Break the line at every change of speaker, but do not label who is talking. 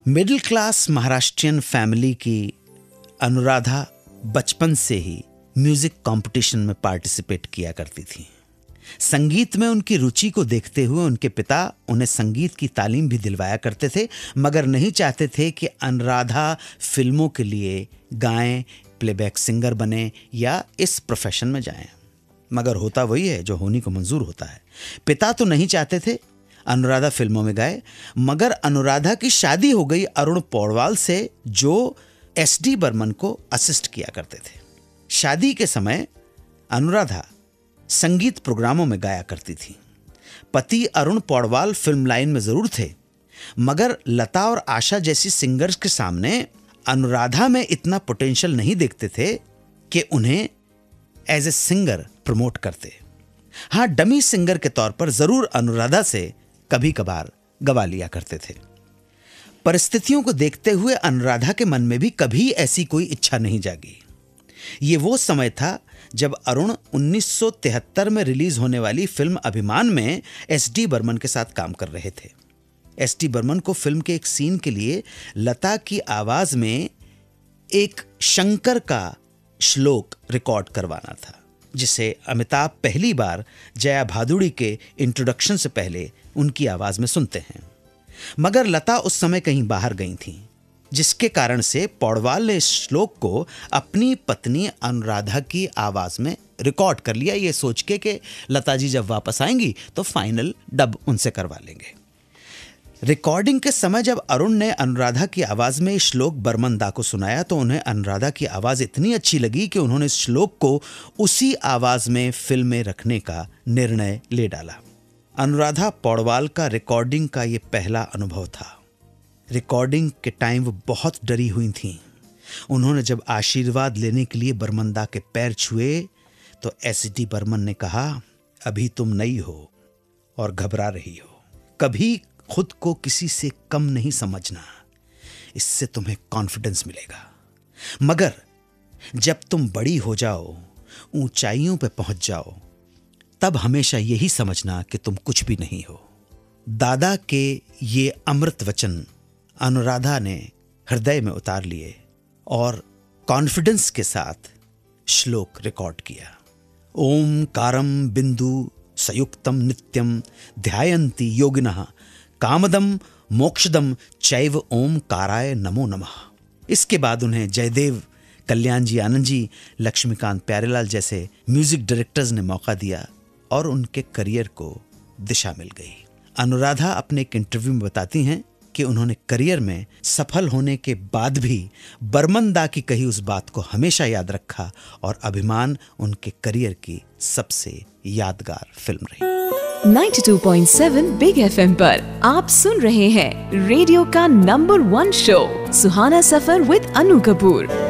Middle class Maharashtrian family की अनुराधा बचपन से ही म्यूजिक कंपटीशन में पार्टिसिपेट किया करती थी। संगीत में उनकी रुचि को देखते हुए उनके पिता उन्हें संगीत की तालीम भी दिलवाया करते थे, मगर नहीं चाहते थे कि अनुराधा फिल्मों के लिए गाएं, प्लेबैक सिंगर बने या इस प्रोफेशन में जाएं। मगर होता वही है जो होने को मंजूर होता है। पिता तो नहीं चाहते थे अनुराधा फिल्मों में गाए, मगर अनुराधा की शादी हो गई अरुण पौडवाल से, जो एसडी बर्मन को असिस्ट किया करते थे। शादी के समय अनुराधा संगीत प्रोग्रामों में गाया करती थी। पति अरुण पौडवाल फिल्म लाइन में जरूर थे, मगर लता और आशा जैसी सिंगर्स के सामने अनुराधा में इतना पोटेंशियल नहीं देखते थे कि उन्हें एज ए सिंगर प्रमोट करते। हाँ, डमी सिंगर के तौर पर जरूर अनुराधा से कभी कभार गवा लिया करते थे। परिस्थितियों को देखते हुए अनुराधा के मन में भी कभी ऐसी कोई इच्छा नहीं जागी। ये वो समय था जब अरुण 1973 में रिलीज होने वाली फिल्म अभिमान में एसडी बर्मन के साथ काम कर रहे थे। एसडी बर्मन को फिल्म के एक सीन के लिए लता की आवाज में एक शंकर का श्लोक रिकॉर्ड करवाना था, जिसे अमिताभ पहली बार जया भादुड़ी के इंट्रोडक्शन से पहले उनकी आवाज में सुनते हैं। मगर लता उस समय कहीं बाहर गई थी, जिसके कारण से पौडवाल ने इस श्लोक को अपनी पत्नी अनुराधा की आवाज में रिकॉर्ड कर लिया, ये सोच के कि लता जी जब वापस आएंगी तो फाइनल डब उनसे करवा लेंगे। रिकॉर्डिंग के समय जब अरुण ने अनुराधा की आवाज में इस श्लोक बर्मन दा को सुनाया तो उन्हें अनुराधा की आवाज इतनी अच्छी लगी कि उन्होंने इस श्लोक को उसी आवाज में फिल्म में रखने का निर्णय ले डाला। अनुराधा पौडवाल का रिकॉर्डिंग का ये पहला अनुभव था। रिकॉर्डिंग के टाइम वो बहुत डरी हुई थीं। उन्होंने जब आशीर्वाद लेने के लिए बर्मन दा के पैर छुए तो एसडी बर्मन ने कहा, अभी तुम नई हो और घबरा रही हो, कभी खुद को किसी से कम नहीं समझना, इससे तुम्हें कॉन्फिडेंस मिलेगा। मगर जब तुम बड़ी हो जाओ, ऊंचाइयों पे पहुंच जाओ, तब हमेशा यही समझना कि तुम कुछ भी नहीं हो। दादा के ये अमृत वचन अनुराधा ने हृदय में उतार लिए और कॉन्फिडेंस के साथ श्लोक रिकॉर्ड किया। ओमकारं बिंदु संयुक्तम नित्यम ध्यायन्ति योगिनः कामदम मोक्षदम चैव ओमकाराय नमो नमः। इसके बाद उन्हें जयदेव, कल्याण जी आनंद जी, लक्ष्मीकांत प्यारेलाल जैसे म्यूजिक डायरेक्टर्स ने मौका दिया और उनके करियर को दिशा मिल गई। अनुराधा अपने एक इंटरव्यू में बताती हैं कि उन्होंने करियर में सफल होने के बाद भी बर्मन दा की कही उस बात को हमेशा याद रखा और अभिमान उनके करियर की सबसे यादगार फिल्म रही।
92.7 बिग FM पर आप सुन रहे हैं रेडियो का number 1 show Suhana suffer with Anu Kapoor.